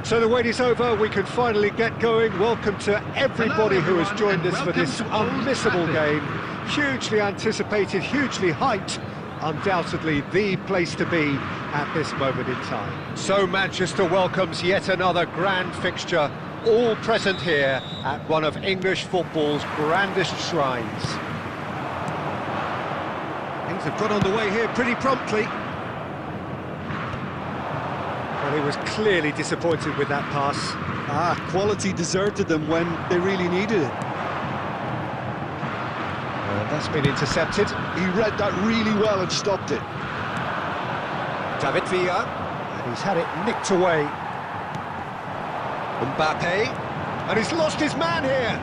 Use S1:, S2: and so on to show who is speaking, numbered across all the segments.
S1: So the wait is over, we can finally get going. Welcome to everybody who has joined us for this unmissable game. Hugely anticipated, hugely hyped. Undoubtedly the place to be at this moment in time. So Manchester welcomes yet another grand fixture, all present here at one of English football's grandest shrines. Things have got underway here pretty promptly. Well, he was clearly disappointed with that pass.
S2: Quality deserted them when they really needed it.
S1: That's been intercepted.
S2: He read that really well and stopped it.
S1: David Villa, and he's had it nicked away. Mbappe, and he's lost his man here.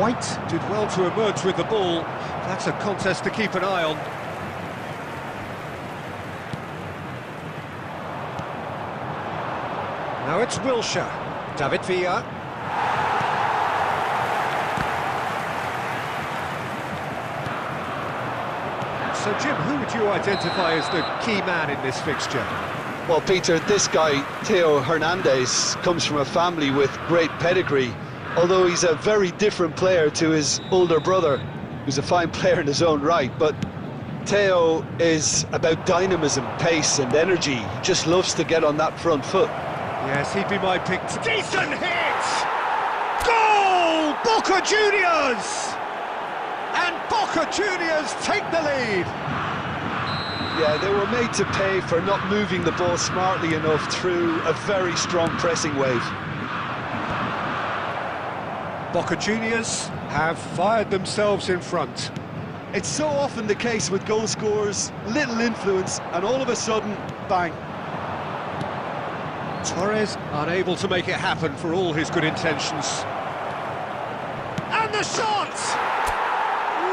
S1: White did well to emerge with the ball. That's a contest to keep an eye on. Now it's Wilshere. David Villa. So, Jim, who would you identify as the key man in this fixture?
S2: Well, Peter, this guy, Theo Hernandez, comes from a family with great pedigree, although he's a very different player to his older brother, who's a fine player in his own right. But Theo is about dynamism, pace and energy. He just loves to get on that front foot.
S1: Yes, he'd be my pick. Decent hit! Goal! Boca Juniors! Boca Juniors take the lead.
S2: Yeah, they were made to pay for not moving the ball smartly enough through a very strong pressing wave.
S1: Boca Juniors have fired themselves in front.
S2: It's so often the case with goal scorers, little influence, and all of a sudden, bang.
S1: Torres unable to make it happen for all his good intentions. And the shot!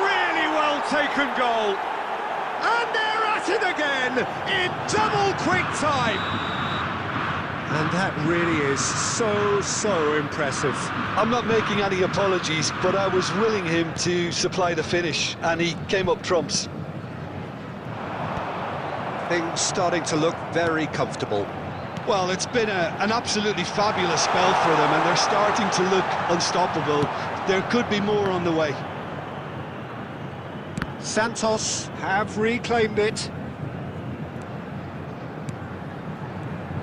S1: Really well taken goal. And they're at it again in double quick time. And that really is so impressive.
S2: I'm not making any apologies, but I was willing him to supply the finish, and he came up trumps.
S1: Things starting to look very comfortable.
S2: Well, it's been an absolutely fabulous spell for them, and they're starting to look unstoppable. There could be more on the way.
S1: Santos have reclaimed it.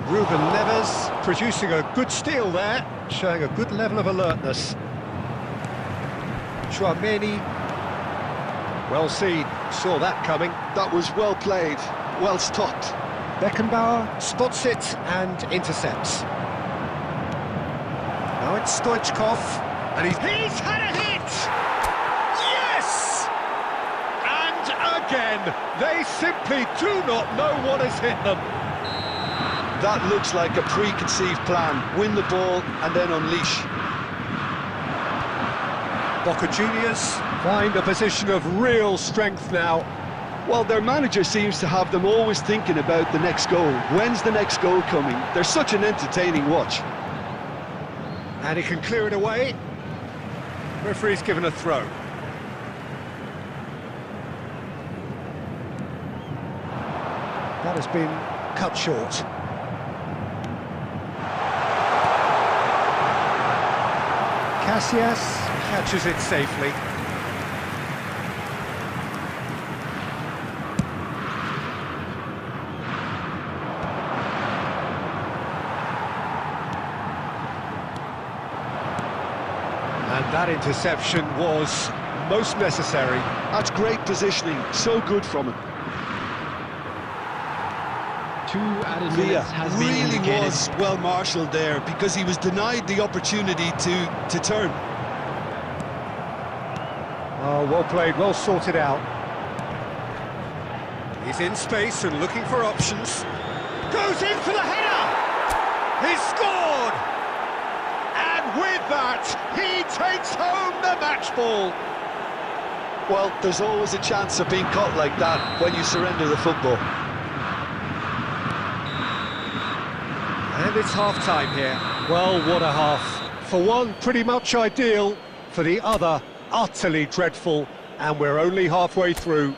S1: Ruben Neves producing a good steal there, showing a good level of alertness. Chouameni, well seen, saw that coming.
S2: That was well played, well stopped.
S1: Beckenbauer spots it and intercepts. Now it's Stoichkov, and he's had a hit! Yes! And again, they simply do not know what has hit them.
S2: That looks like a preconceived plan. Win the ball and then unleash.
S1: Boca Juniors find a position of real strength now.
S2: Well, their manager seems to have them always thinking about the next goal. When's the next goal coming? They're such an entertaining watch.
S1: And he can clear it away. Referee's given a throw. That has been cut short. Casillas catches it safely. And that interception was most necessary.
S2: That's great positioning, so good from him.
S3: 2 added minutes has been
S2: really
S3: indicated.
S2: was well marshalled there, because he was denied the opportunity to turn.
S1: Oh, well played, well sorted out. He's in space and looking for options. Goes in for the header! He's scored! And with that, he takes home the match ball.
S2: Well, there's always a chance of being caught like that when you surrender the football.
S1: And it's half-time here. Well, what a half. For one, pretty much ideal. For the other, utterly dreadful. And we're only halfway through.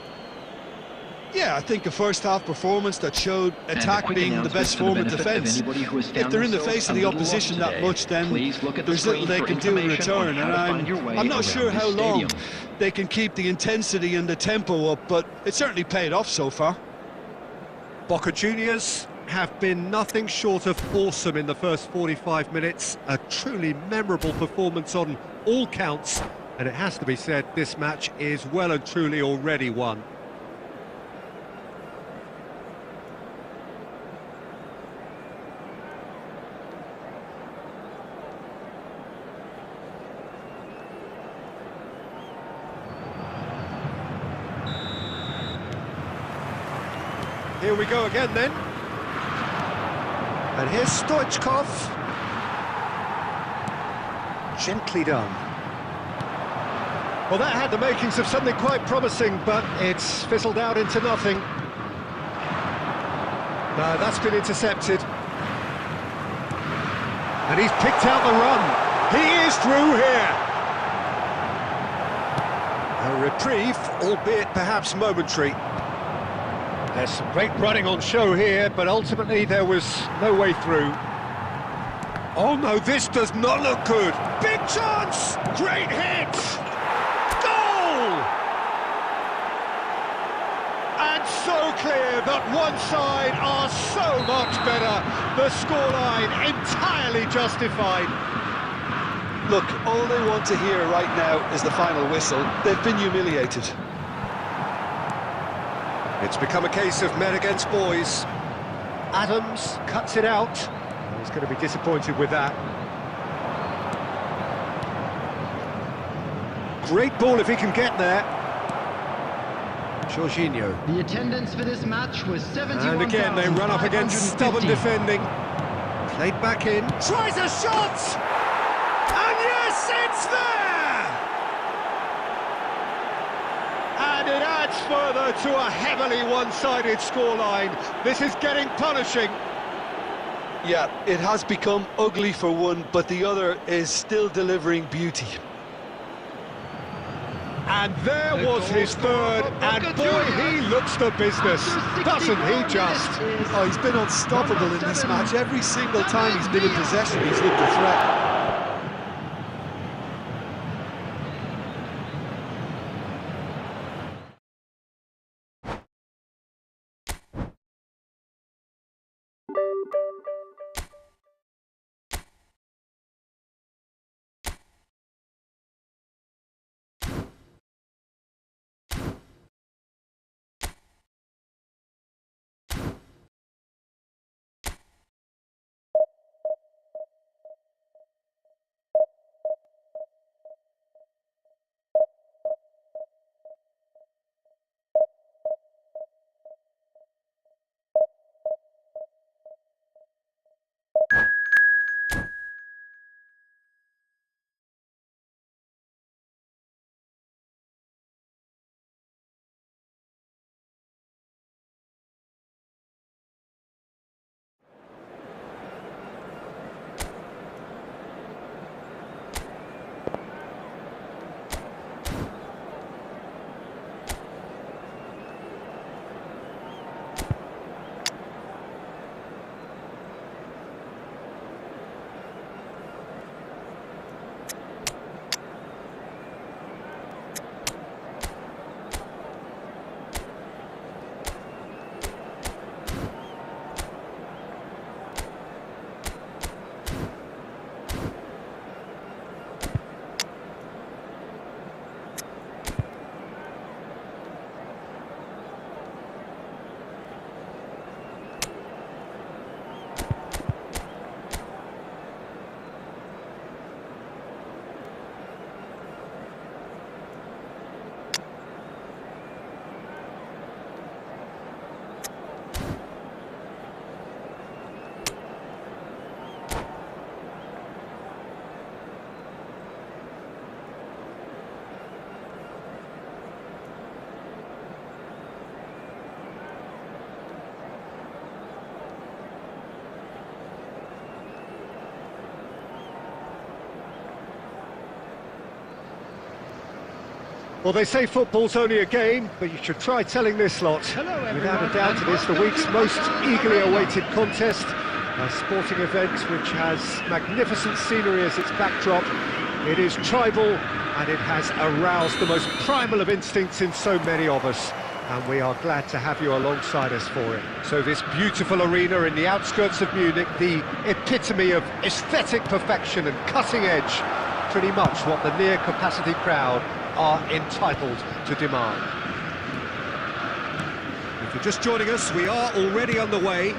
S2: Yeah, I think a first-half performance that showed attack being the best form of defence. If they're in the face of the opposition that much, then there's little they can do in return. And I'm not sure how long they can keep the intensity and the tempo up, but it certainly paid off so far.
S1: Boca Juniors have been nothing short of awesome in the first 45 minutes. A truly memorable performance on all counts. And it has to be said, this match is well and truly already won. Here we go again then. And here's Stoichkov. Gently done. Well, that had the makings of something quite promising, but it's fizzled out into nothing. No, that's been intercepted. And he's picked out the run. He is through here. A reprieve, albeit perhaps momentary. There's some great running on show here, but ultimately there was no way through. Oh no, this does not look good. Big chance! Great hit! Goal! And so clear that one side are so much better. The scoreline entirely justified.
S2: Look, all they want to hear right now is the final whistle. They've been humiliated.
S1: It's become a case of men against boys. Adams cuts it out. He's going to be disappointed with that. Great ball if he can get there. Jorginho.
S3: The attendance for this match was 71,550.
S1: And again, they run up against stubborn defending. Played back in. Tries a shot! And yes, it's there! And it adds further to a heavily one-sided scoreline. This is getting punishing.
S2: Yeah, it has become ugly for one, but the other is still delivering beauty.
S1: And there was his third, and boy, he looks the business, doesn't he just?
S2: Oh, he's been unstoppable in this match. Every single time he's been in possession, he's looked a threat.
S1: Well, they say football's only a game, but you should try telling this lot. Without a doubt, it is the week's most eagerly awaited contest. A sporting event which has magnificent scenery as its backdrop. It is tribal, and it has aroused the most primal of instincts in so many of us. And we are glad to have you alongside us for it. So this beautiful arena in the outskirts of Munich, the epitome of aesthetic perfection and cutting edge, pretty much what the near-capacity crowd are entitled to demand. If you're just joining us, we are already on the way.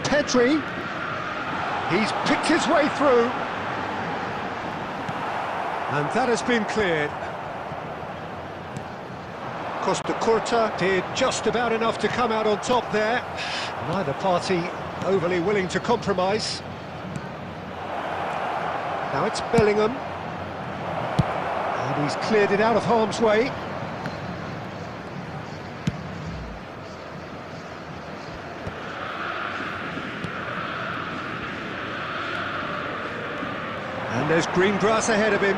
S1: Pedri, he's picked his way through, and that has been cleared. Costa Curta did just about enough to come out on top there. Neither party overly willing to compromise. Now it's Bellingham. And he's cleared it out of harm's way. And there's green grass ahead of him.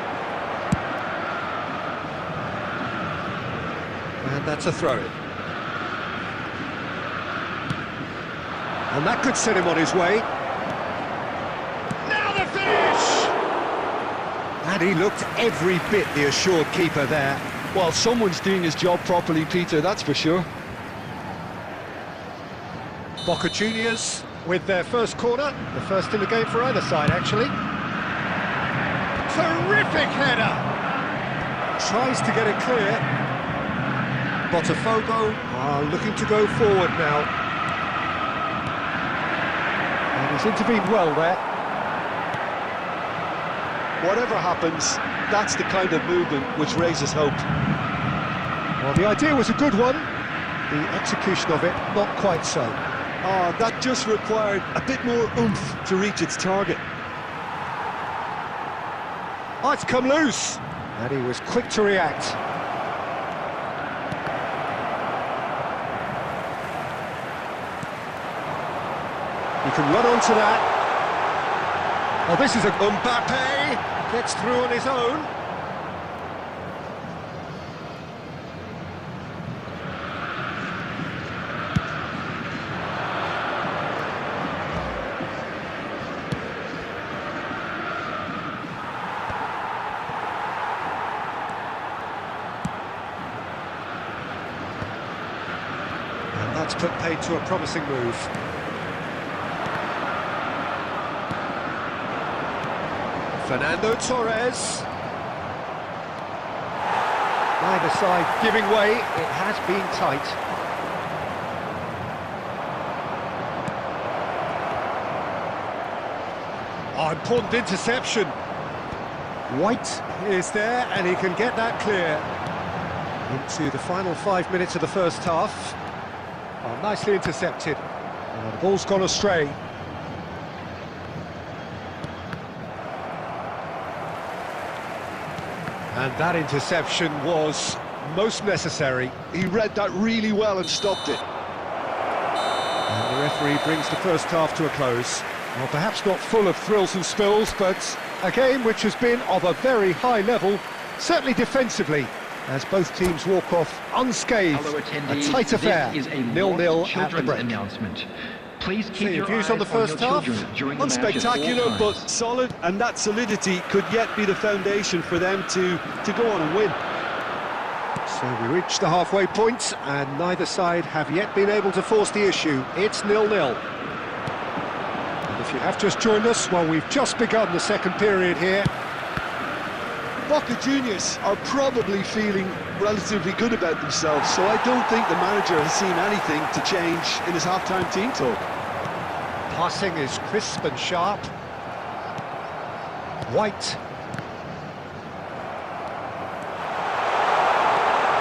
S1: And that's a throw-in. And that could set him on his way. Now the finish! And he looked every bit the assured keeper there.
S2: Well, someone's doing his job properly, Peter, that's for sure.
S1: Boca Juniors with their first corner, the first in the game for either side, actually. Terrific header! Tries to get it clear. Botafogo are looking to go forward now. And he's intervened well there.
S2: Whatever happens, that's the kind of movement which raises hope.
S1: Well, the idea was a good one. The execution of it, not quite so.
S2: Oh, that just required a bit more oomph to reach its target.
S1: Oh, it's come loose. And he was quick to react. You can run onto that. Oh, this is a Mbappe. Gets through on his own. And that's put paid to a promising move. Fernando Torres. Neither side giving way, it has been tight. Oh, important interception. White is there and he can get that clear. Into the final 5 minutes of the first half. Oh, nicely intercepted. The ball's gone astray. And that interception was most necessary.
S2: He read that really well and stopped it.
S1: And the referee brings the first half to a close. Well, perhaps not full of thrills and spills, but a game which has been of a very high level, certainly defensively, as both teams walk off unscathed. A tight affair, 0-0 at the break.
S3: Announcement. Please keep
S1: your
S3: your
S1: views
S3: eyes
S1: on the first half?
S3: during the match at all
S2: Unspectacular, but
S3: times.
S2: solid, and that solidity could yet be the foundation for them to go on and win.
S1: So we reach the halfway point, and neither side have yet been able to force the issue. It's 0-0. And if you have just joined us, well, we've just begun the second period here.
S2: Boca Juniors are probably feeling relatively good about themselves, so I don't think the manager has seen anything to change in his half-time team talk.
S1: Passing is crisp and sharp. White.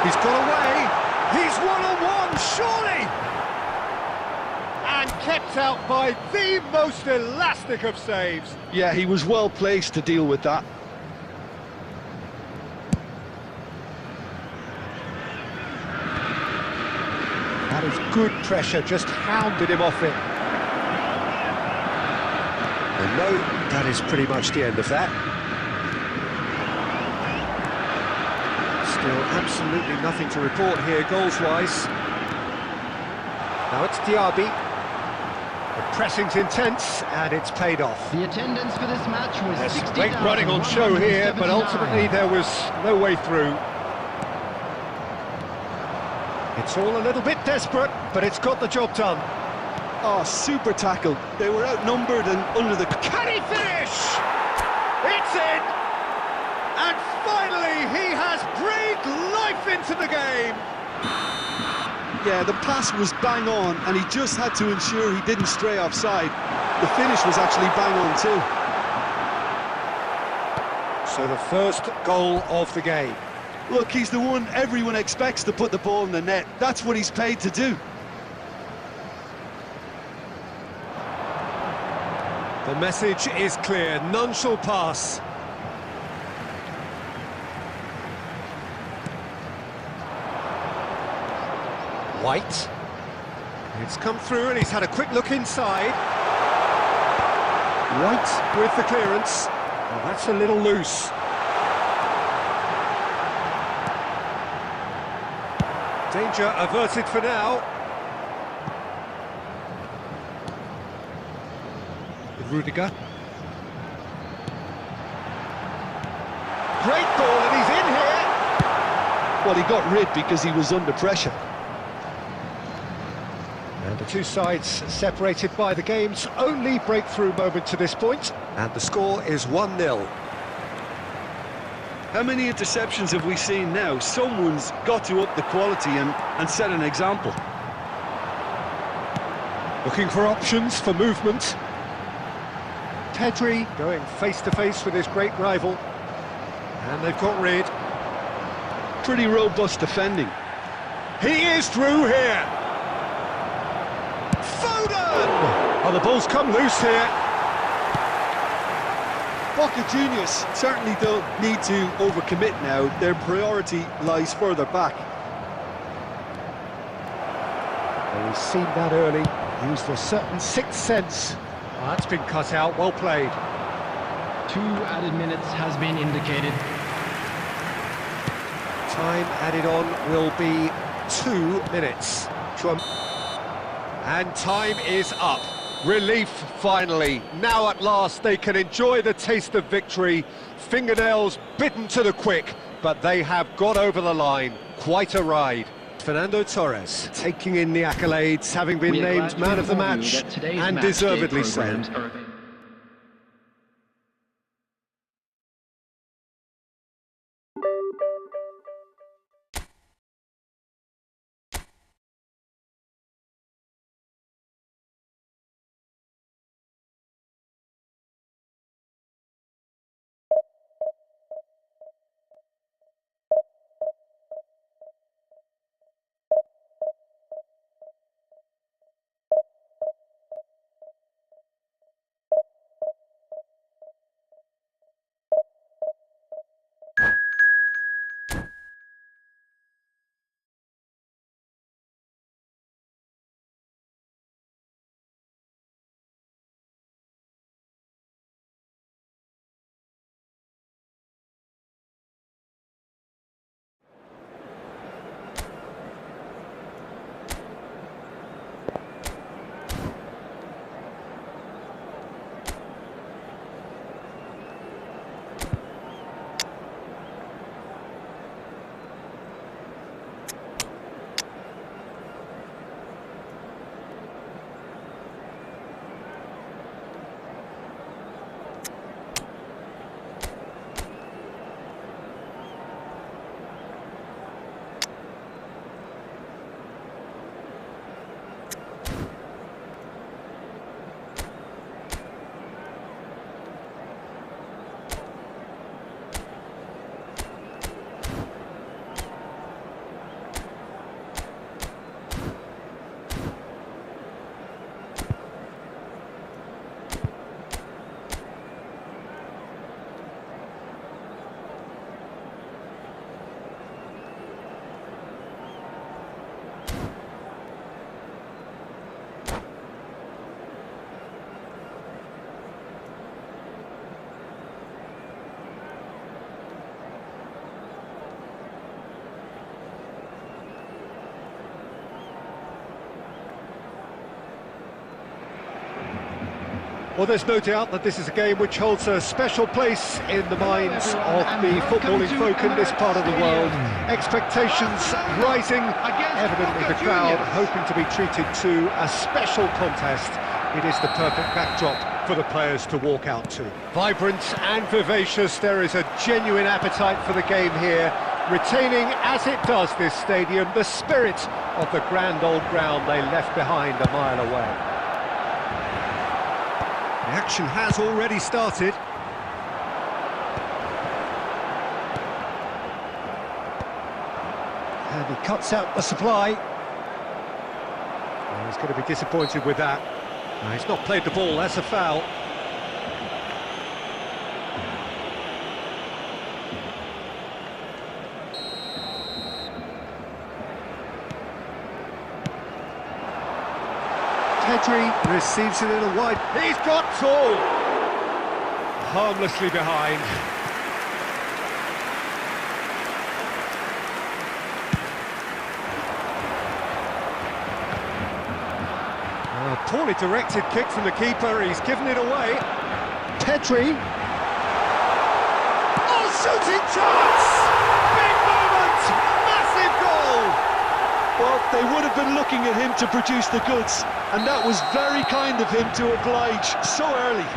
S1: He's got away. He's one-on-one, surely! And kept out by the most elastic of saves.
S2: Yeah, he was well placed to deal with that.
S1: That is good pressure, just hounded him off it. And no, that is pretty much the end of that. Still absolutely nothing to report here goals-wise. Now it's Diaby. The pressing's intense, and it's paid off.
S3: The attendance for this match was
S1: There's
S3: 60,179.
S1: great running on show here, but ultimately there was no way through. It's all a little bit desperate, but it's got the job done.
S2: Oh, super tackle. They were outnumbered and under the...
S1: Can he finish? It's in! And finally, he has breathed life into the game!
S2: Yeah, the pass was bang on, and he just had to ensure he didn't stray offside. The finish was actually bang on too.
S1: So the first goal of the game.
S2: Look, he's the one everyone expects to put the ball in the net. That's what he's paid to do.
S1: The message is clear, none shall pass. White. It's come through and he's had a quick look inside. White with the clearance. Well, that's a little loose. Danger averted for now. Rudiger. Great ball and he's in here.
S2: Well, he got rid because he was under pressure.
S1: And the two sides separated by the game's only breakthrough moment to this point. And the score is 1-0.
S2: How many interceptions have we seen now? Someone's got to up the quality and set an example.
S1: Looking for options for movement. Pedri going face-to-face with his great rival. And they've got rid.
S2: Pretty robust defending.
S1: He is through here. Foden! Oh, the ball's come loose here.
S2: Boca Juniors certainly don't need to overcommit now. Their priority lies further back.
S1: Well, we've seen that early. Used a certain sixth sense. Oh, that's been cut out. Well played.
S3: 2 added minutes has been indicated.
S1: Time added on will be 2 minutes. And time is up. Relief finally. Now at last they can enjoy the taste of victory. Fingernails bitten to the quick, but they have got over the line. Quite a ride. Fernando Torres taking in the accolades, having been named man of the match, and deservedly so. Well, there's no doubt that this is a game which holds a special place in the minds of the footballing folk in this part of the world. Expectations rising, evidently the crowd hoping to be treated to a special contest. It is the perfect backdrop for the players to walk out to. Vibrant and vivacious, there is a genuine appetite for the game here, retaining, as it does this stadium, the spirit of the grand old ground they left behind a mile away. The action has already started. And he cuts out the supply. Well, he's going to be disappointed with that. No, he's not played the ball, that's a foul. Pedri receives it in a wide. He's got tall. Harmlessly behind. Poorly directed kick from the keeper. He's given it away. Pedri. Oh, shooting chance! Big moment! Massive goal!
S2: Well, they would have been looking at him to produce the goods, and that was very kind of him to oblige so early.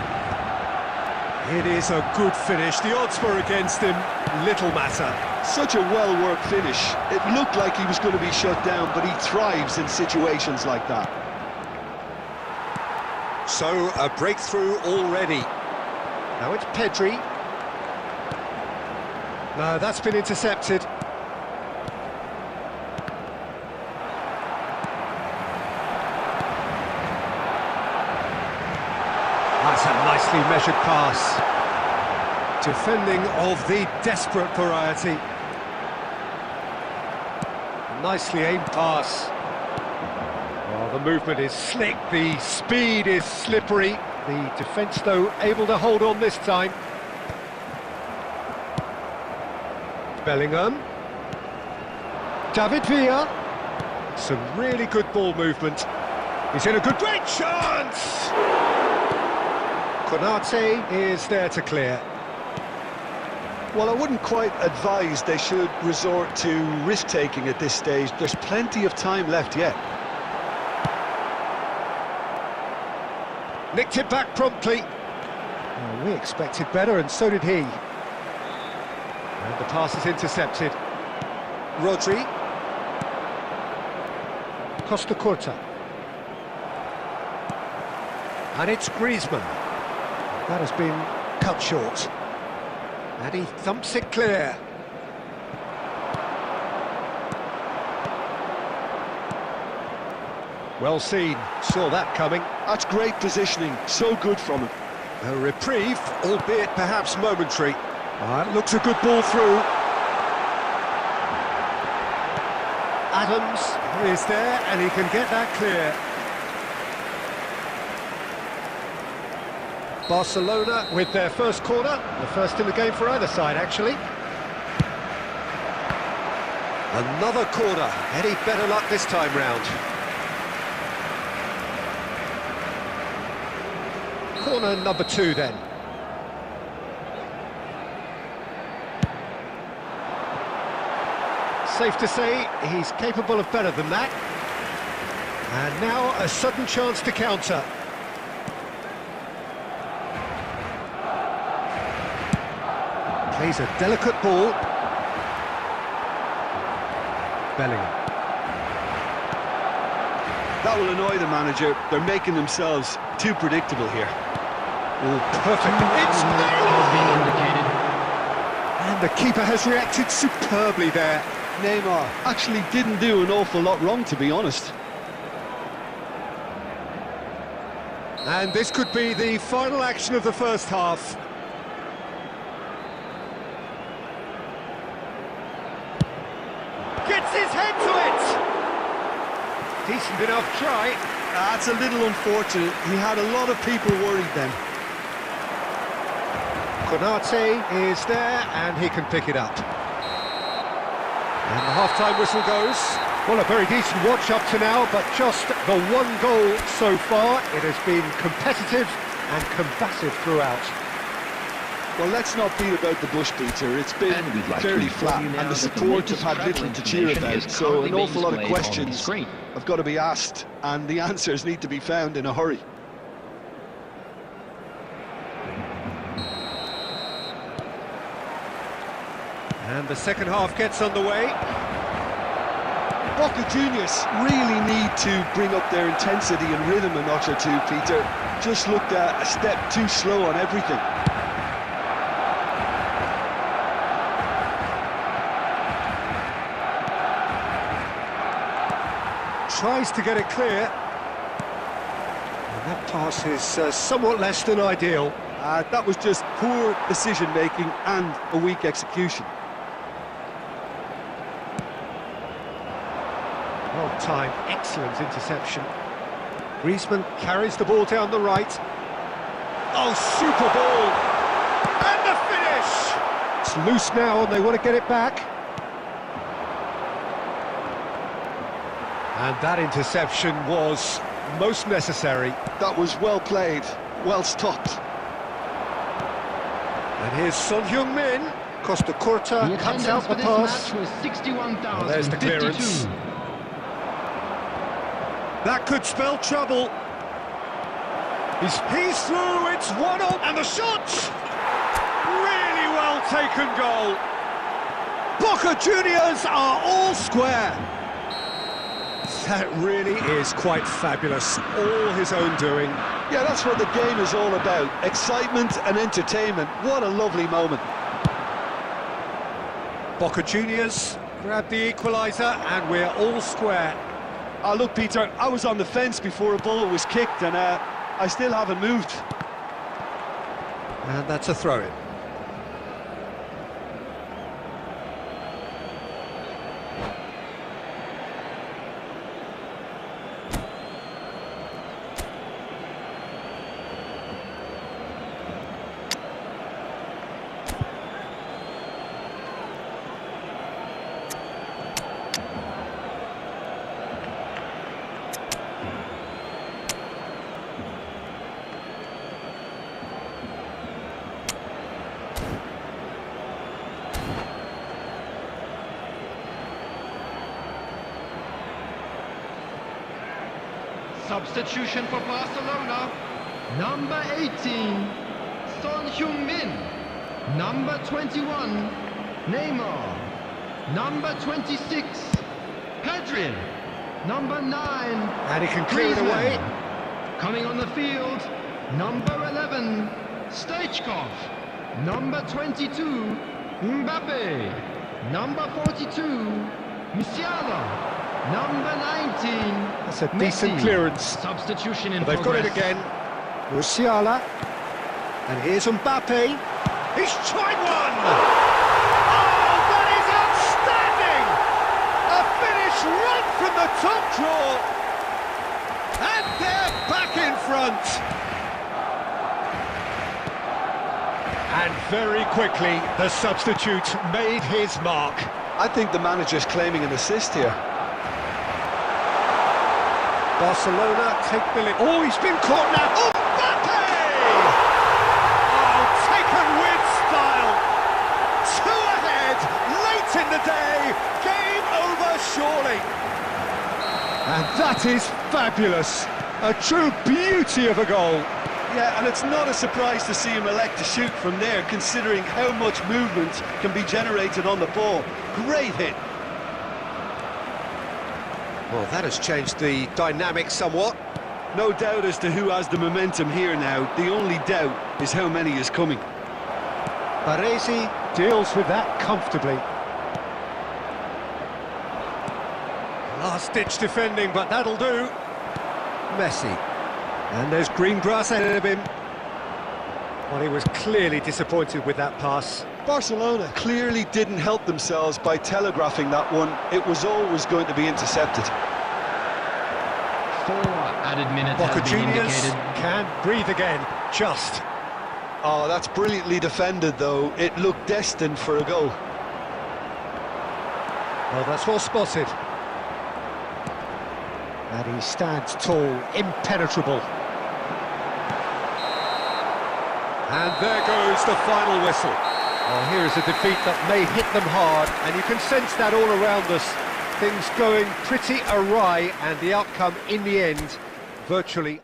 S1: It is a good finish. The odds were against him. Little matter.
S2: Such a well-worked finish. It looked like he was going to be shut down, but he thrives in situations like that.
S1: So, a breakthrough already. Now it's Pedri. No, that's been intercepted. That's a nicely measured pass. Defending of the desperate variety. Nicely aimed pass. Oh, the movement is slick, the speed is slippery. The defence, though, able to hold on this time. Bellingham. David Villa. Some really good ball movement. He's in a great chance! Konate is there to clear.
S2: Well, I wouldn't quite advise they should resort to risk-taking at this stage. There's plenty of time left yet.
S1: Nicked it back promptly. Oh, we expected better, and so did he. And the pass is intercepted. Rodri. Costa Curta. And it's Griezmann. That has been cut short. And he thumps it clear. Well seen, saw that coming.
S2: That's great positioning, so good from him.
S1: A reprieve, albeit perhaps momentary. It looks a good ball through. Adams is there, and he can get that clear. Barcelona with their first corner, the first in the game for either side, actually. Another corner, any better luck this time round. Corner number 2 then. Safe to say he's capable of better than that. And now a sudden chance to counter. Plays a delicate ball. Bellingham.
S2: That will annoy the manager. They're making themselves too predictable here.
S1: Oh, perfect. It's
S3: indicated.
S1: And the keeper has reacted superbly there.
S2: Neymar actually didn't do an awful lot wrong, to be honest.
S1: And this could be the final action of the first half. Gets his head to it! Decent enough try.
S2: That's a little unfortunate. He had a lot of people worried then.
S1: Konate is there, and he can pick it up. And the half-time whistle goes. Well, a very decent watch up to now, but just the one goal so far. It has been competitive and combative throughout.
S2: Well, let's not beat about the bush, Peter. It's been fairly flat, and the support have had little to cheer about, so an awful lot of questions have got to be asked, and the answers need to be found in a hurry.
S1: And the second half gets underway.
S2: Boca Juniors really need to bring up their intensity and rhythm a notch or two, Peter. Just looked a step too slow on everything.
S1: Tries to get it clear. And that pass is somewhat less than ideal.
S2: That was just poor decision-making and a weak execution.
S1: Well timed, excellent interception. Griezmann carries the ball down the right. Oh, super ball! And the finish! It's loose now and they want to get it back. And that interception was most necessary.
S2: That was well played, well stopped.
S1: And here's Son Heung-min. Costa Curta cuts out the pass.
S3: Well,
S1: there's the clearance. That could spell trouble. He's through, it's 1-0, and the shot! well-taken goal. Boca Juniors are all square. That really is quite fabulous, all his own doing.
S2: Yeah, that's what the game is all about. Excitement and entertainment. What a lovely moment.
S1: Boca Juniors grab the equaliser and we're all square.
S2: Look, Peter, I was on the fence before a ball was kicked and I still haven't moved.
S1: And that's a throw-in.
S3: Substitution for Barcelona. Number 18, Son Heung-min. Number 21, Neymar. Number 26, Pedri. Number 9,
S1: And he can clear it away.
S3: Coming on the field, number 11, Stoichkov. Number 22, Mbappe. Number 42, Musiala. Number 19.
S1: That's a decent clearance.
S3: Substitution in
S1: They've got it again. Musiala. And here's Mbappe. He's tried one! Oh, that is outstanding! A finish right from the top draw. And they're back in front. And very quickly, the substitute made his mark.
S2: I think the manager's claiming an assist here.
S1: Barcelona take the lead. Oh, he's been caught now. Oh, Mbappe! Oh, taken with style. Two ahead, late in the day. Game over, surely. And that is fabulous. A true beauty of a goal.
S2: Yeah, and it's not a surprise to see him elect to shoot from there, considering how much movement can be generated on the ball. Great hit.
S1: Well, that has changed the dynamic somewhat.
S2: No doubt as to who has the momentum here now. The only doubt is how many is coming.
S1: Baresi deals with that comfortably. Last-ditch defending, but that'll do. Messi. And there's green grass ahead of him. Well, he was clearly disappointed with that pass.
S2: Barcelona clearly didn't help themselves by telegraphing that one. It was always going to be intercepted.
S3: 4 added minutes
S1: Boca
S3: have been
S1: Juniors
S3: indicated.
S1: can breathe again, just.
S2: Oh, that's brilliantly defended, though. It looked destined for a goal.
S1: Well, that's well spotted. And he stands tall, impenetrable. And there goes the final whistle. Well, here is a defeat that may hit them hard, and you can sense that all around us. Things going pretty awry, and the outcome in the end, virtually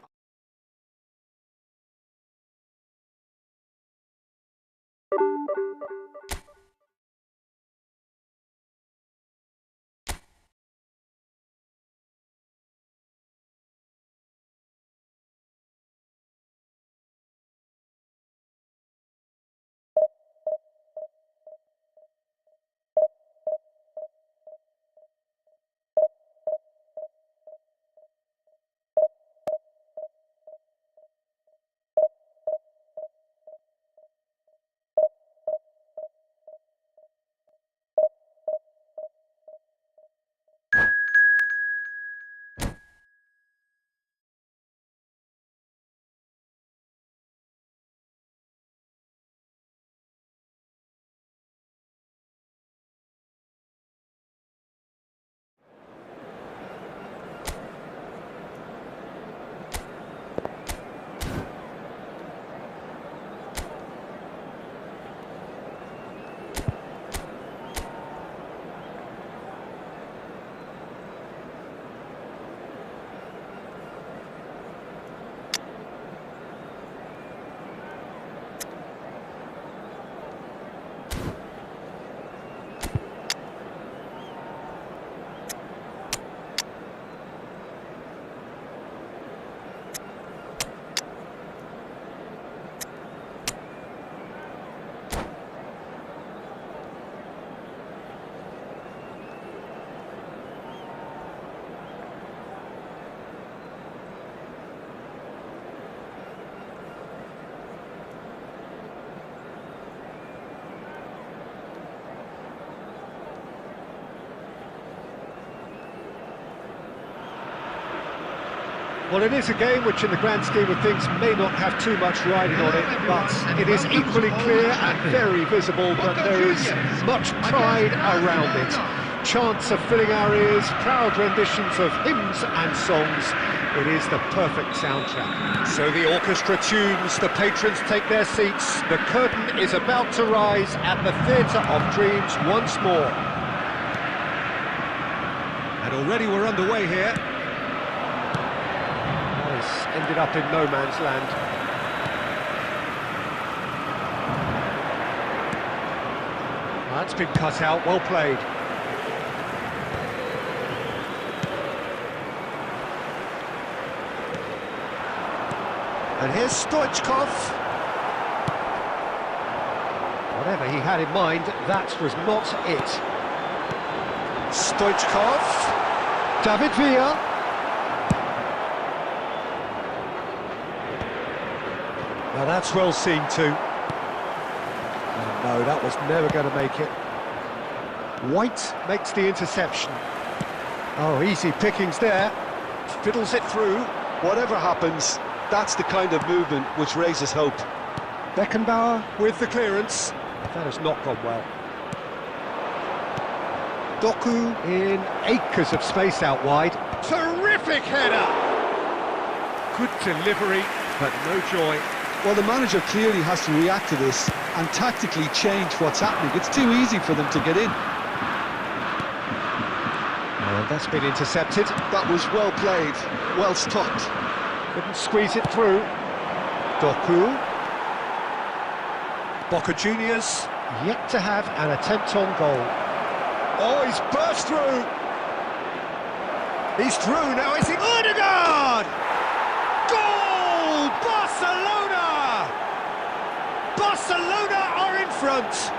S1: Well, it is a game which in the grand scheme of things may not have too much riding on it, but it is equally clear and very visible that there is much pride around it. Chants are filling our ears, proud renditions of hymns and songs. It is the perfect soundtrack. So the orchestra tunes, the patrons take their seats, the curtain is about to rise at the Theatre of Dreams once more. And already we're underway here. Ended up in no man's land. That's been cut out, well played. And here's Stoichkov. Whatever he had in mind, that was not it. Stoichkov. David Villa. Now that's well seen too. Oh, no, that was never going to make it. White makes the interception. Oh, easy pickings there. Fiddles it through.
S2: Whatever happens, that's the kind of movement which raises hope.
S1: Beckenbauer with the clearance. That has not gone well. Doku in acres of space out wide. Terrific header! Good delivery, but no joy.
S2: Well, the manager clearly has to react to this and tactically change what's happening. It's too easy for them to get in.
S1: Well, that's been intercepted.
S2: That was well played, well stopped.
S1: Couldn't squeeze it through. Doku. Boca Juniors yet to have an attempt on goal. Oh, he's burst through. He's through now, is he? Odegaard! Goal! Barcelona! Barcelona are in front.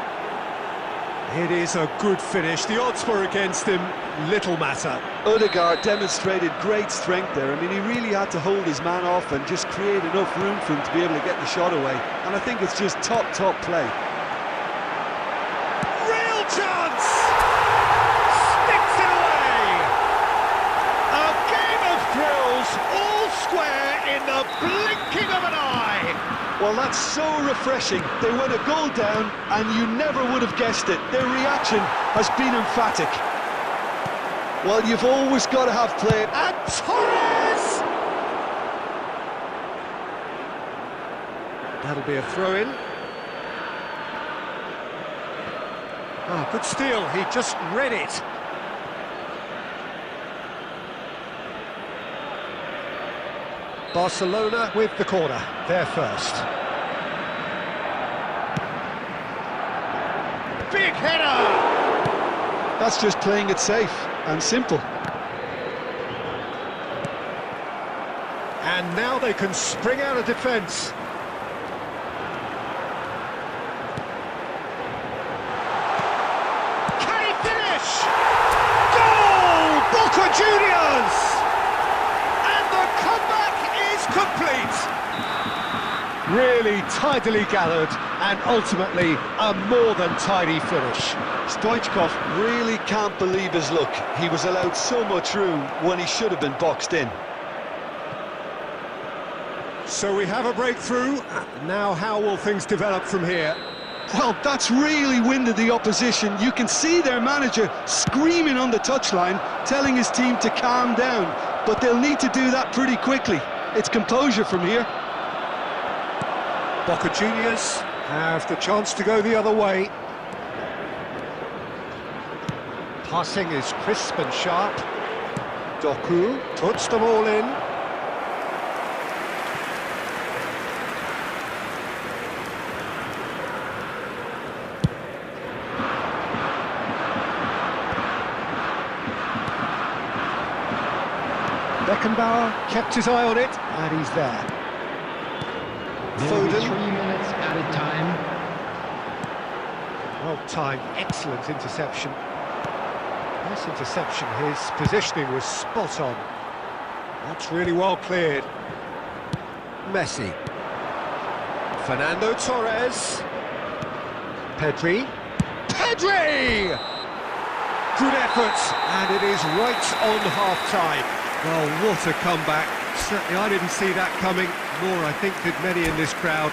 S1: It is a good finish. The odds were against him. Little matter.
S2: Odegaard demonstrated great strength there. I mean, he really had to hold his man off and just create enough room for him to be able to get the shot away. And I think it's just top play.
S1: Real chance! Sticks it away! A game of thrills, all square in the blinking of an eye.
S2: Well, that's so refreshing. They went a goal down and you never would have guessed it. Their reaction has been emphatic. Well, you've always got to have play.
S1: And Torres! That'll be a throw-in. Oh, good steal. He just read it. Barcelona with the corner. They're first. Big header!
S2: That's just playing it safe and simple.
S1: And now they can spring out of defence. Can he finish? Goal! Boca Juniors! And the comeback is complete. Really tidily gathered and ultimately a more than tidy finish.
S2: Stoichkov really can't believe his luck. He was allowed so much room when he should have been boxed in.
S1: So we have a breakthrough. Now how will things develop from here?
S2: Well, that's really winded the opposition. You can see their manager screaming on the touchline, telling his team to calm down. But they'll need to do that pretty quickly. It's composure from here.
S1: Boca Juniors have the chance to go the other way. Passing is crisp and sharp. Doku puts them all in. Beckenbauer kept his eye on it, and he's there.
S3: Foden. 3 minutes added time.
S1: Well timed, excellent interception. Nice interception, his positioning was spot on. That's really well cleared. Messi. Fernando Torres. Pedri. Pedri! Good effort, and it is right on half-time. Well, what a comeback. Certainly I didn't see that coming, nor I think did many in this crowd.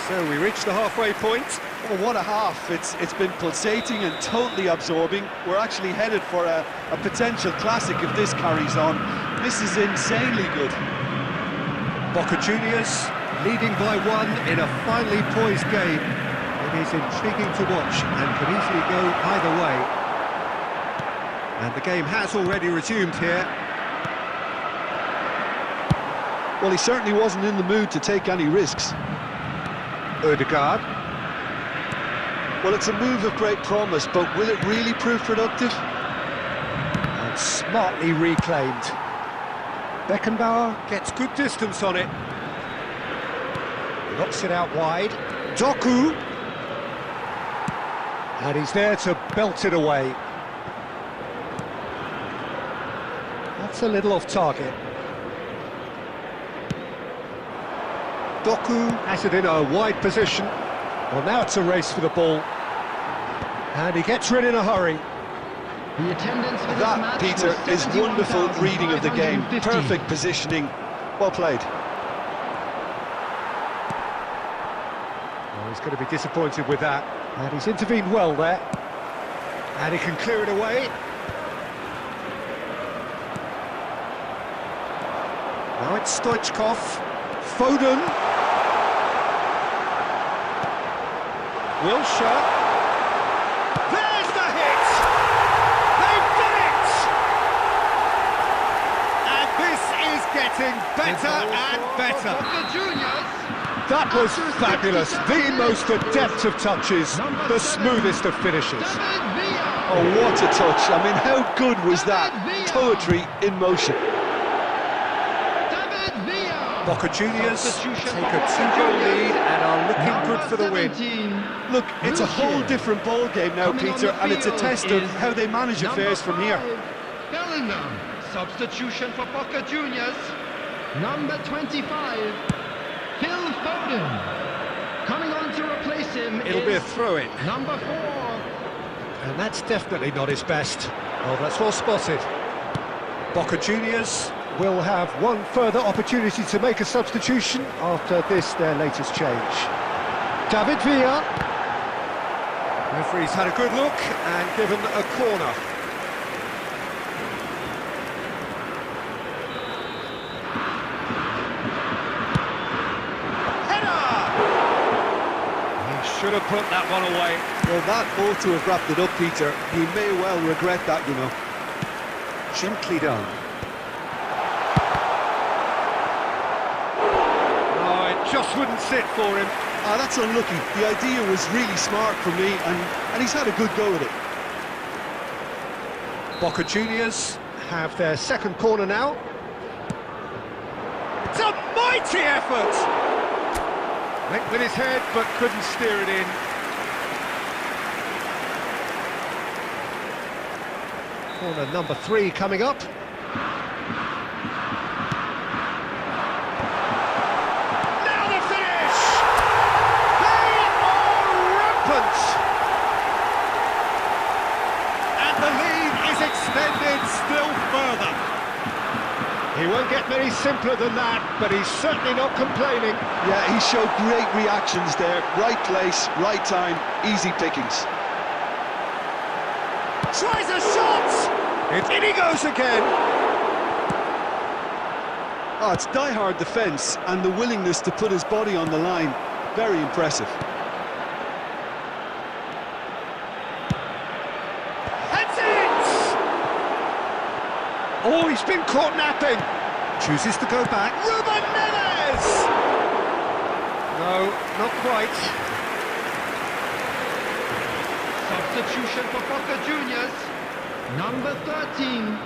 S1: So we reach the halfway point.
S2: Oh, what a half. It's been pulsating and totally absorbing. We're actually headed for a potential classic if this carries on. This is insanely good.
S1: Boca Juniors leading by 1 in a finely poised game. It is intriguing to watch and could easily go either way. And the game has already resumed here.
S2: Well, he certainly wasn't in the mood to take any risks.
S1: Odegaard.
S2: Well, it's a move of great promise, but will it really prove productive?
S1: And smartly reclaimed. Beckenbauer gets good distance on it. Knocks it out wide. Doku. And he's there to belt it away. That's a little off target. Doku has it in a wide position. Well, now it's a race for the ball. And he gets rid in a hurry.
S3: The attendance for this
S2: That,
S3: match
S2: Peter,
S3: was
S2: is wonderful reading of the game.
S3: 71,550.
S2: Perfect positioning. Well played.
S1: Well, he's going to be disappointed with that. And he's intervened well there. And he can clear it away. Now it's Stoichkov. Foden. Wilshere. There's the hit! They've done it! And this is getting better and better. That was fabulous. The most adept of touches, the smoothest of finishes.
S2: Oh, what a touch. I mean, how good was that? Poetry in motion.
S1: Boca Juniors take a 2-goal lead and are looking good for the win.
S2: Look, it's a whole different ball game now, Peter, and it's a test of how they manage affairs from here.
S3: Bellingham, substitution for Boca Juniors. Number 25, Phil Foden. Coming on to replace him.
S1: It'll be a throw-in.
S3: Number 4.
S1: And that's definitely not his best. Oh, that's well spotted. Boca Juniors will have one further opportunity to make a substitution after this, their latest change. David Villa. Referee's had a good look and given a corner. Header! He should have put that one away.
S2: Well, that ought to have wrapped it up, Peter. He may well regret that, you know.
S1: Gently done. Just wouldn't sit for him.
S2: Ah, that's unlucky. The idea was really smart from me, and he's had a good go at it.
S1: Boca Juniors have their second corner now. It's a mighty effort! Went with his head, but couldn't steer it in. Corner number 3 coming up. Extended still further. He won't get many simpler than that, but he's certainly not complaining.
S2: Yeah, he showed great reactions there. Right place, right time, easy pickings.
S1: Tries a shot! In he goes again.
S2: Oh, it's die-hard defence and the willingness to put his body on the line. Very impressive.
S1: Oh, he's been caught napping. Chooses to go back. Ruben Neves! No, not quite.
S3: Substitution for Boca Juniors. Number 13,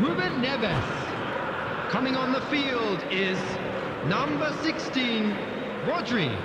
S3: Ruben Neves. Coming on the field is number 16, Rodri.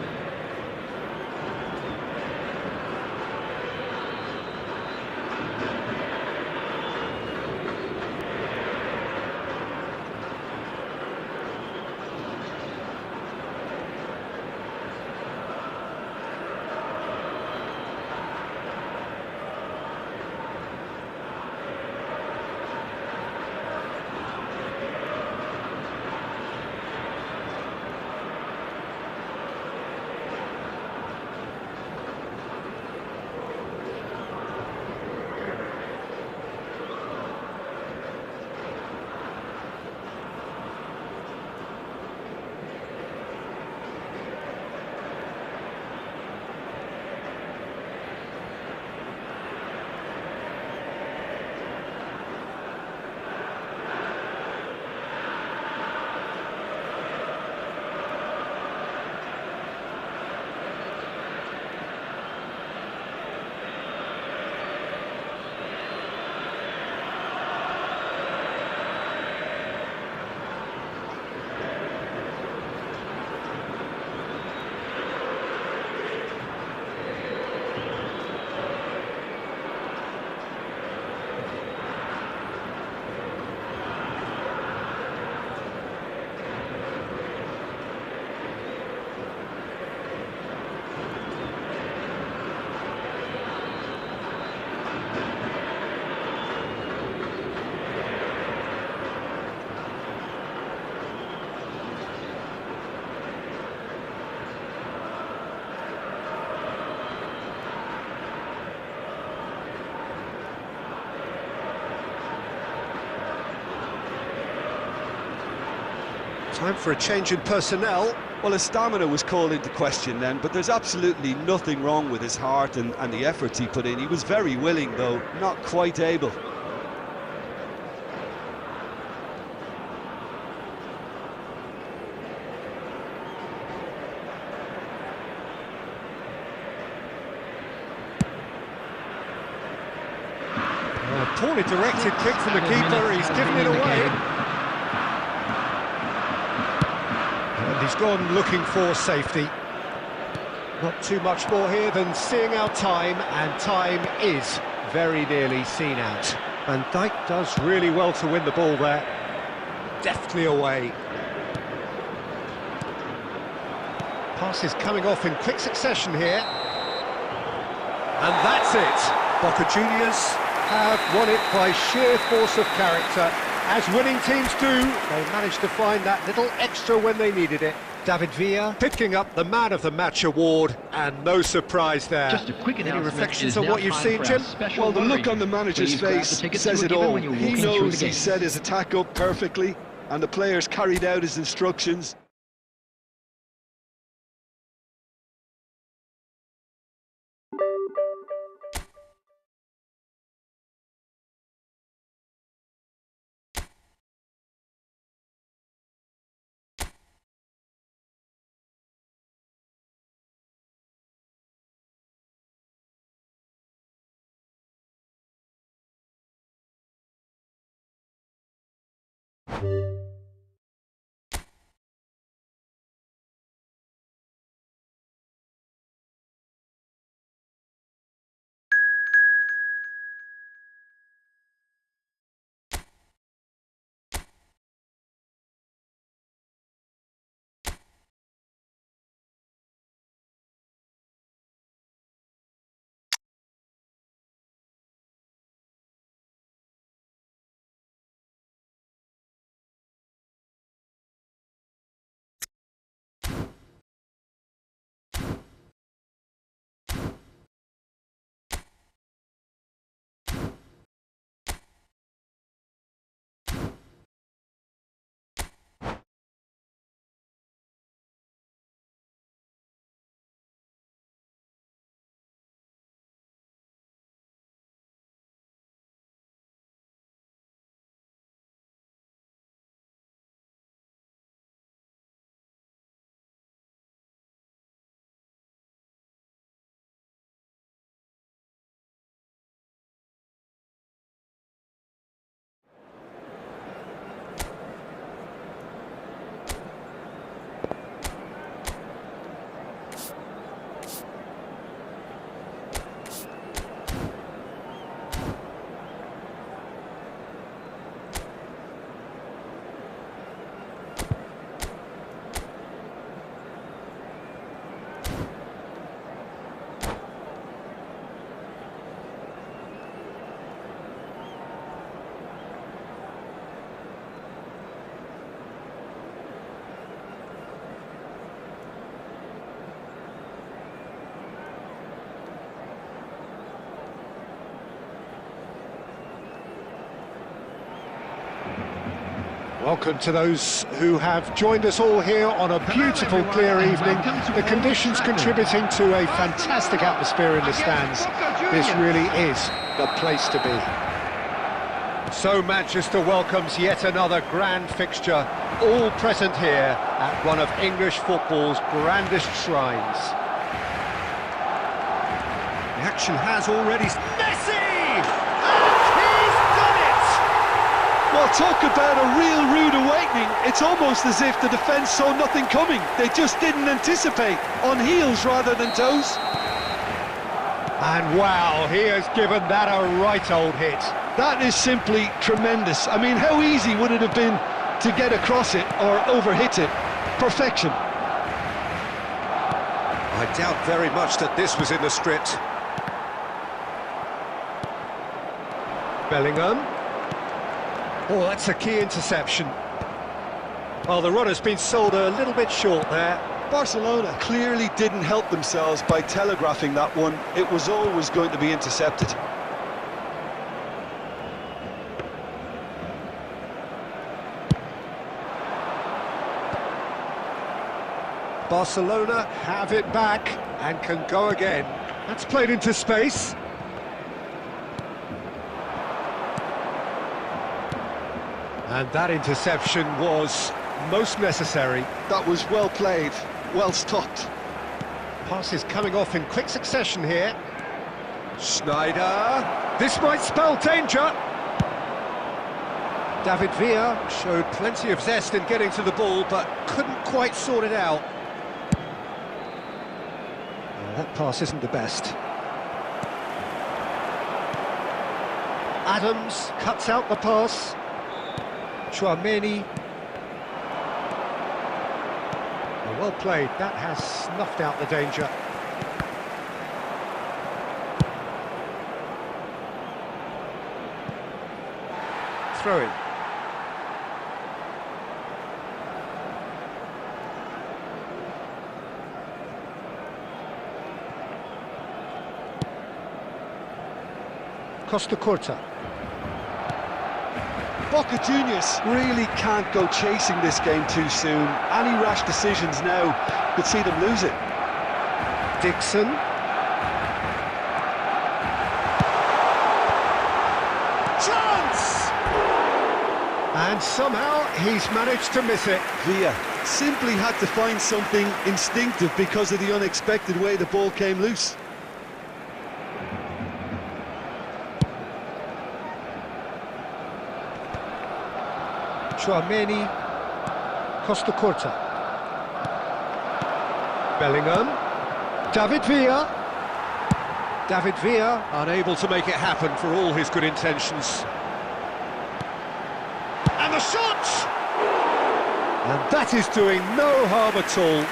S1: Time for a change in personnel.
S2: Well, his stamina was called into question then, but there's absolutely nothing wrong with his heart and the efforts he put in. He was very willing, though not quite able.
S1: Poorly directed kick from the keeper, he's given it away. And he's gone looking for safety. Not too much more here than seeing out time, and time is very nearly seen out. Van Dijk does really well to win the ball there. Deftly away. Passes coming off in quick succession here. And that's it. Boca Juniors have won it by sheer force of character. As winning teams do, they managed to find that little extra when they needed it. David Villa picking up the Man of the Match award, and no surprise there.
S3: Just a quick
S1: Any reflections on what you've seen, Jim?
S2: Well, the look on the manager's face says it all. He knows he set his attack up perfectly, and the players carried out his instructions.
S1: Welcome to those who have joined us all here on a beautiful, clear evening. The conditions contributing to a fantastic atmosphere in the stands. This really is the place to be. So Manchester welcomes yet another grand fixture, all present here at one of English football's grandest shrines. The action has already... Messi!
S2: Well, talk about a real rude awakening. It's almost as if the defence saw nothing coming. They just didn't anticipate, on heels rather than toes.
S1: And wow, he has given that a right old hit.
S2: That is simply tremendous. I mean, how easy would it have been to get across it or overhit it? Perfection.
S1: I doubt very much that this was in the script. Bellingham. Oh, that's a key interception. Well, the runner's been sold a little bit short there.
S2: Barcelona clearly didn't help themselves by telegraphing that one. It was always going to be intercepted.
S1: Barcelona have it back and can go again. That's played into space. And that interception was most necessary.
S2: That was well played, well stopped.
S1: Passes coming off in quick succession here. Schneider. This might spell danger. David Villa showed plenty of zest in getting to the ball, but couldn't quite sort it out. That pass isn't the best. Adams cuts out the pass. Chouameni. Well played, that has snuffed out the danger. Throw in. Costa Curta.
S2: Boca Juniors really can't go chasing this game too soon. Any rash decisions now could see them lose it.
S1: Dixon. Chance! And somehow he's managed to miss it.
S2: Villa simply had to find something instinctive because of the unexpected way the ball came loose.
S1: Chouameni, Costa Curta, Bellingham, David Villa. David Villa unable to make it happen for all his good intentions. And the shot! And that is doing no harm at all.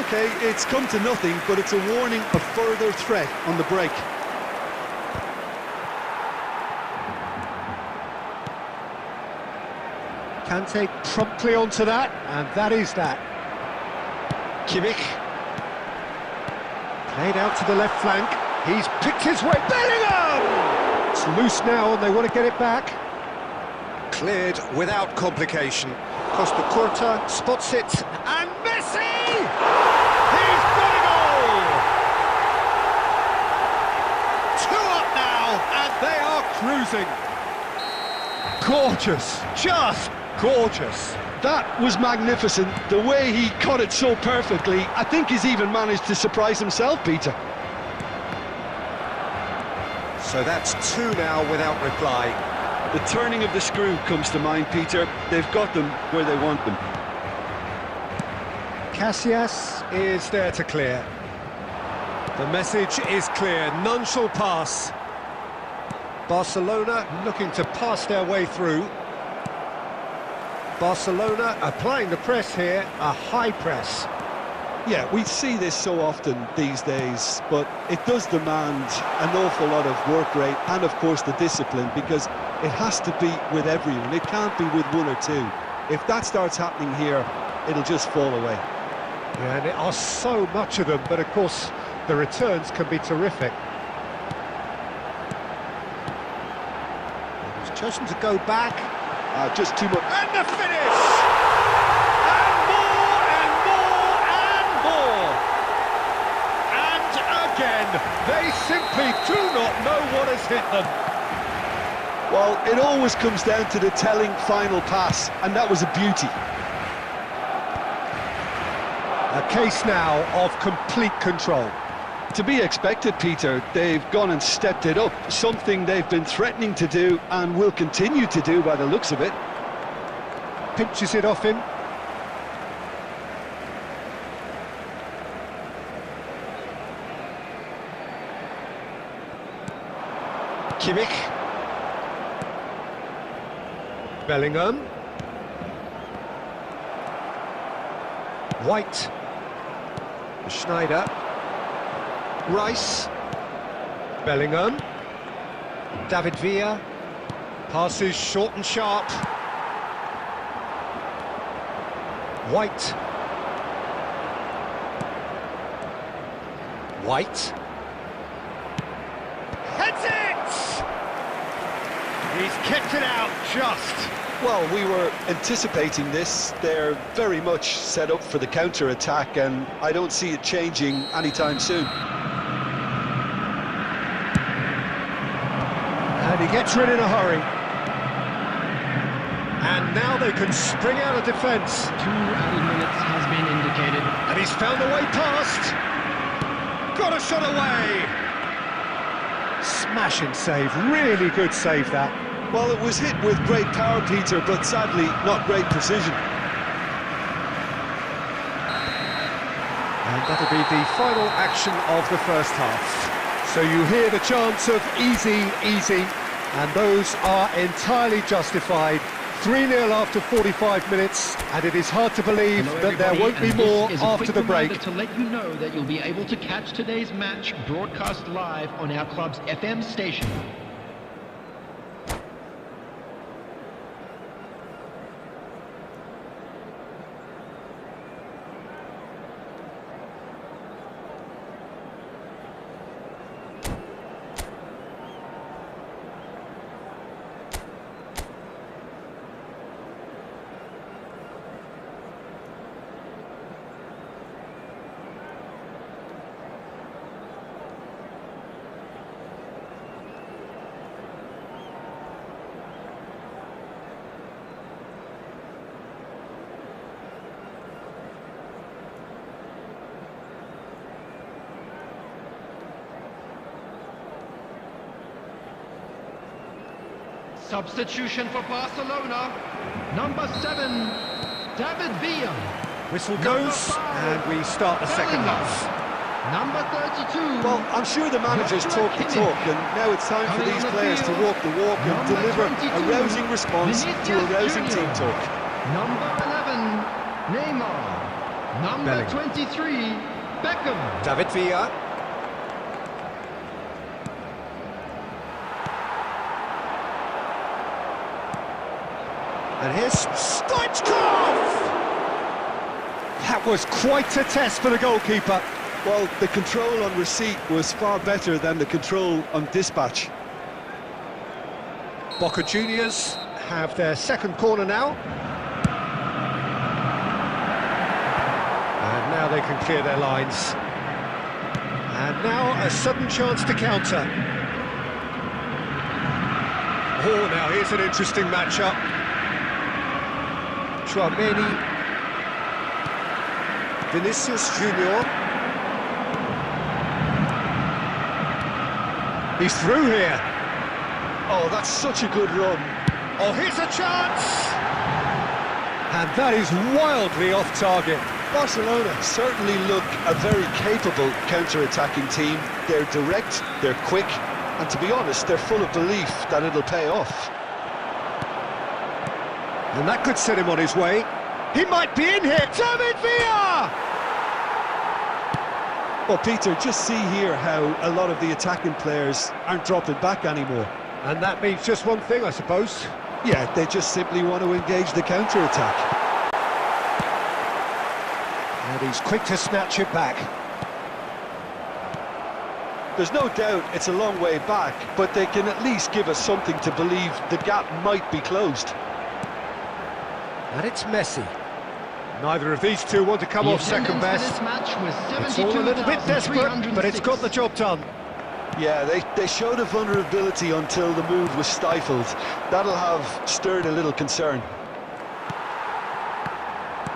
S2: Okay, it's come to nothing, but it's a warning of further threat on the break.
S1: Kante promptly onto that, and that is that. Kimmich. Played out to the left flank. He's picked his way. Bellingham! It's loose now, and they want to get it back. Cleared without complication. Costa Curta spots it, and Messi! He's got a goal! 2 up now, and they are cruising. Gorgeous, just gorgeous.
S2: That was magnificent. The way he cut it so perfectly, I think he's even managed to surprise himself, Peter.
S1: So that's 2 now without reply.
S2: The turning of the screw comes to mind, Peter. They've got them where they want them.
S1: Casillas is there to clear. The message is clear, none shall pass. Barcelona looking to pass their way through. Barcelona applying the press here, a high press.
S2: Yeah, we see this so often these days, but it does demand an awful lot of work rate and, of course, the discipline, because it has to be with everyone. It can't be with 1 or 2. If that starts happening here, it'll just fall away.
S1: Yeah, and there are so much of them, but of course, the returns can be terrific. He's chosen to go back.
S2: Just too much.
S1: And the finish! And more, and more, and more! And again, they simply do not know what has hit them.
S2: Well, it always comes down to the telling final pass, and that was a beauty.
S1: A case now of complete control.
S2: To be expected, Peter. They've gone and stepped it up, something they've been threatening to do and will continue to do by the looks of it.
S1: Pinches it off him. Kimmich. Bellingham. White. Schneider. Rice. Bellingham. David Villa. Passes short and sharp. White. White. Heads it! He's kept it out just.
S2: Well, we were anticipating this. They're very much set up for the counter-attack, and I don't see it changing anytime soon.
S1: And he gets rid in a hurry. And now they can spring out of defence.
S3: 2 added minutes has been indicated.
S1: And he's found a way past. Got a shot away. Smashing save, really good save that.
S2: Well, it was hit with great power, Peter, but sadly not great precision.
S1: And that'll be the final action of the first half. So you hear the chants of easy, easy, and those are entirely justified. 3-0 after 45 minutes, and it is hard to believe that there won't be more after the break.
S3: To let you know that you'll be able to catch today's match broadcast live on our club's FM station. Substitution for Barcelona, number 7, David Villa.
S1: Whistle goes, and we start the second half.
S3: Number 32.
S2: Well, I'm sure the managers talk the talk, and now it's time for these players to walk the walk and deliver a rousing response to a rousing team talk.
S3: Number 11, Neymar. Number 23, Beckham.
S1: David Villa. And here's Stoichkov! That was quite a test for the goalkeeper.
S2: Well, the control on receipt was far better than the control on dispatch.
S1: Boca Juniors have their second corner now. And now they can clear their lines. And now a sudden chance to counter. Oh, now here's an interesting matchup. Chouameni, Vinicius Junior. He's through here.
S2: Oh, that's such a good run.
S1: Oh, here's a chance! And that is wildly off target.
S2: Barcelona certainly look a very capable counter-attacking team. They're direct, they're quick, and to be honest, they're full of belief that it'll pay off.
S1: And that could set him on his way. He might be in here. David Villa!
S2: Well, Peter, just see here how a lot of the attacking players aren't dropping back anymore.
S1: And that means just one thing, I suppose.
S2: Yeah, they just simply want to engage the counter-attack.
S1: And he's quick to snatch it back.
S2: There's no doubt it's a long way back, but they can at least give us something to believe the gap might be closed.
S1: And it's Messi. Neither of these two want to come off second best. It's all a little bit desperate, but it's got the job done.
S2: Yeah, they showed a vulnerability until the move was stifled. That'll have stirred a little concern.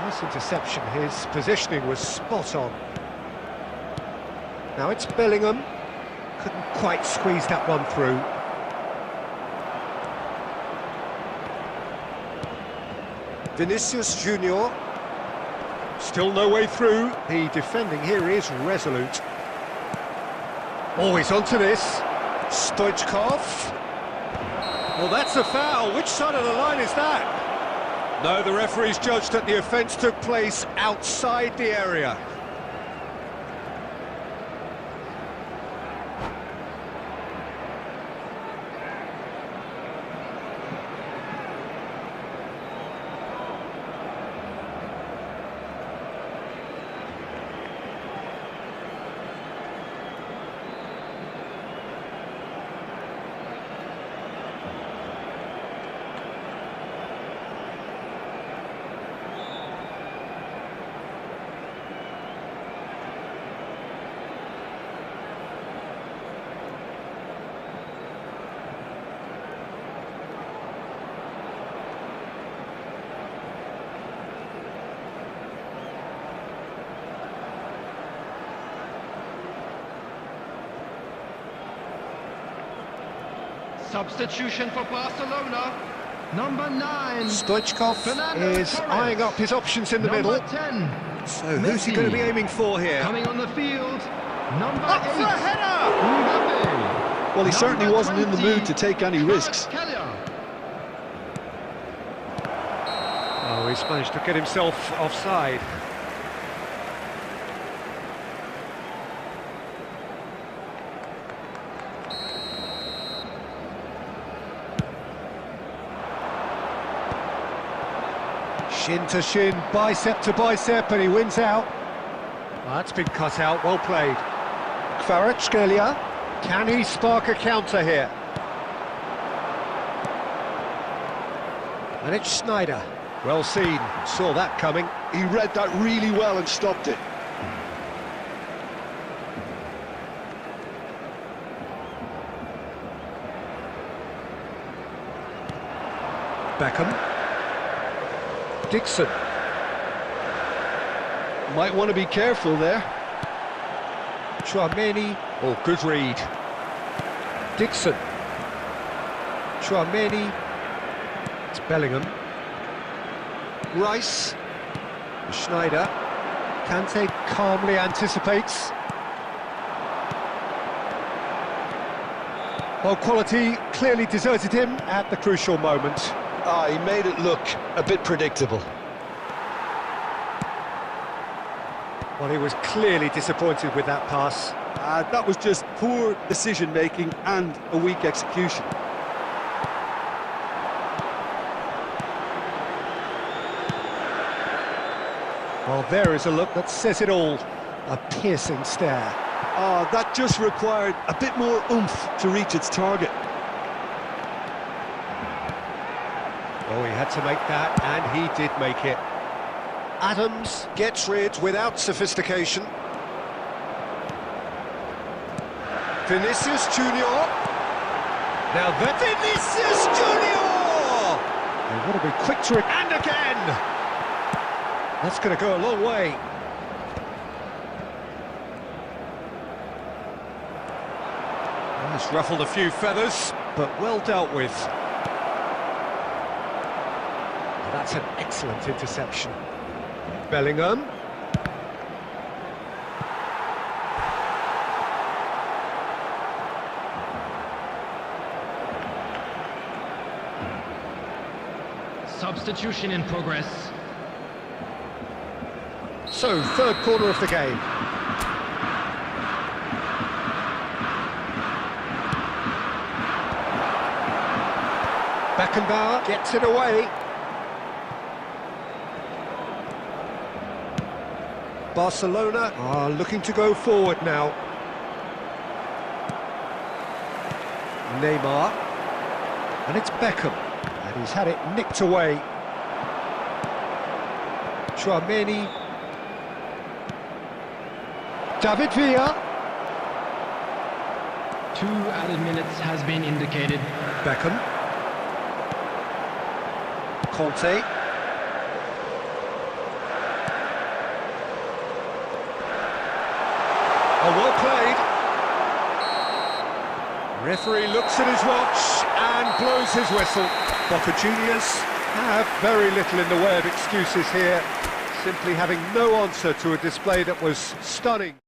S1: Nice interception. His positioning was spot on. Now it's Bellingham. Couldn't quite squeeze that one through. Vinicius Junior. Still no way through. The defending here is resolute. Oh, he's onto this. Stoichkov. Well, that's a foul. Which side of the line is that? No, the referee's judged that the offence took place outside the area.
S3: Substitution for Barcelona. Number 9.
S1: Stoichkov is eyeing up his options in the middle.
S3: 10.
S1: So who's he going to be aiming for here?
S3: Coming on the field. Number
S1: Up
S3: 8.
S1: for a header!
S3: Mbappe.
S2: Well, he certainly
S3: Number
S2: wasn't in the
S3: 20,
S2: mood to take any risks.
S1: Oh, he's managed to get himself offside. Shin to shin, bicep to bicep, and he wins out. Well, that's been cut out, well played. Kvaratskhelia, can he spark a counter here? And it's Schneider. Well seen, saw that coming.
S2: He read that really well and stopped it.
S1: Beckham. Dixon.
S2: Might want to be careful there.
S1: Tchouaméni. Oh, good read. Dixon. Tchouaméni. It's Bellingham. Rice. Schneider. Kante calmly anticipates. Well, quality clearly deserted him at the crucial moment.
S2: Ah, he made it look a bit predictable.
S1: Well, he was clearly disappointed with that pass.
S2: That was just poor decision-making and a weak execution.
S1: Well, there is a look that says it all. A piercing stare.
S2: Ah, that just required a bit more oomph to reach its target.
S1: Oh, he had to make that, and he did make it. Adams gets rid without sophistication. Vinicius Junior. Now that Vinicius Junior! They want to be quick to it, and again! That's going to go a long way. Well, it's ruffled a few feathers, but well dealt with. That's an excellent interception. Bellingham.
S3: Substitution in progress.
S1: So, third quarter of the game. Beckenbauer gets it away. Barcelona are looking to go forward now. Neymar. And it's Beckham. And he's had it nicked away. Tchouaméni. David Villa.
S3: 2 added minutes has been indicated.
S1: Beckham. Conte. Oh, well played. Referee looks at his watch and blows his whistle. Boca Juniors have very little in the way of excuses here, simply having no answer to a display that was stunning.